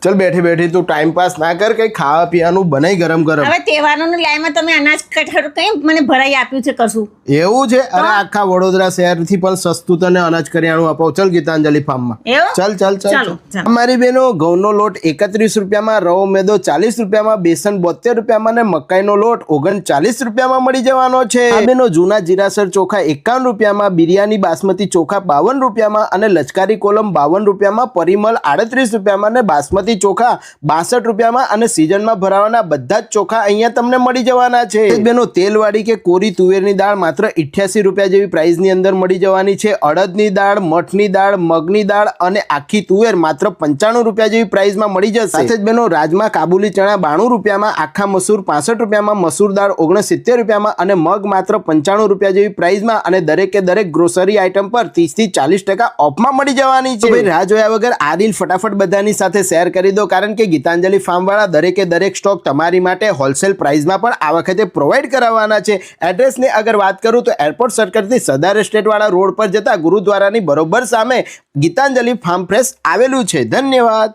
ચલ બેઠી બેઠી તું ટાઈમ પાસ ના કર, કઈ ખાવા પીવાનું બનાય ગરમ ગરમ. હવે તહેવારોની લાઈનમાં તમે અનાજ કઠોળ કઈ મને ભરાઈ આપ્યું છે કશું? એવું છે? અરે આખા વડોદરા શહેરથી પણ સસ્તું તને અનાજ કરિયાણું આપો. ચલ ગીતાંજલિ ફાર્મમાં. એવું? ચલ ચલ ચલ ચાલો, ચલ. ચાલો. અમારી બેનો ઘઉંનો લોટ 31 રૂપિયામાં, રવો મેદો 40 રૂપિયામાં, બેસન 72 રૂપિયામાં ને મકાઈનો લોટ 39 રૂપિયામાં મળી જવાનો છે. આ બેનો જૂના જીરાસર ચોખા 51 રૂપિયામાં, બિરયાની બાસમતી ચોખા 52 રૂપિયામાં અને લચકારી કોલમ 52 રૂપિયામાં, પરિમલ 38 રૂપિયામાં ને બાસમતી ચોખા 62 રૂપિયામાં અને સીઝનમાં ભરાવાના બધા જ ચોખા અહીંયા તમને મળી જવાના છે. બેનો તેલવાળી કે કોરી તુવેરની દાળ માત્ર 88 રૂપિયા જેવી પ્રાઇસની અંદર મળી જવાની છે. અડદની દાળ, મઠની દાળ, મગની દાળ અને આખી તુવેર માત્ર 95 રૂપિયા જેવી પ્રાઇસમાં મળી જશે. સાથે જ બેનો રાજમા કાબુલી ચણા 92 રૂપિયામાં, આખા મસૂર 65 રૂપિયામાં, મસૂર દાળ 69 રૂપિયામાં અને મગ માત્ર 95 રૂપિયા જેવી પ્રાઇસમાં અને દરેકે દરેક ગ્રોસરી આઇટમ પર 30 થી 40% ઓફમાં મળી જવાની છે. ભાઈ રાહ જોયા વગર આ રીલ ફટાફટ બધાની સાથે શેર કરી દો, કારણ કે ગીતાંજલિ ફાર્મ વાળા દરેકે દરેક સ્ટોક તમારી માટે હોલસેલ પ્રાઇસમાં પણ આ વખતે પ્રોવાઈડ કરાવવાના છે. એડ્રેસની અગર વાત કરું તો એરપોર્ટ સર્કલથી સરદાર એસ્ટેટ વાળા રોડ પર જતા ગુરુદ્વારાની બરોબર સામે ગીતાંજલિ ફાર્મ ફ્રેશ આવેલું છે. ધન્યવાદ.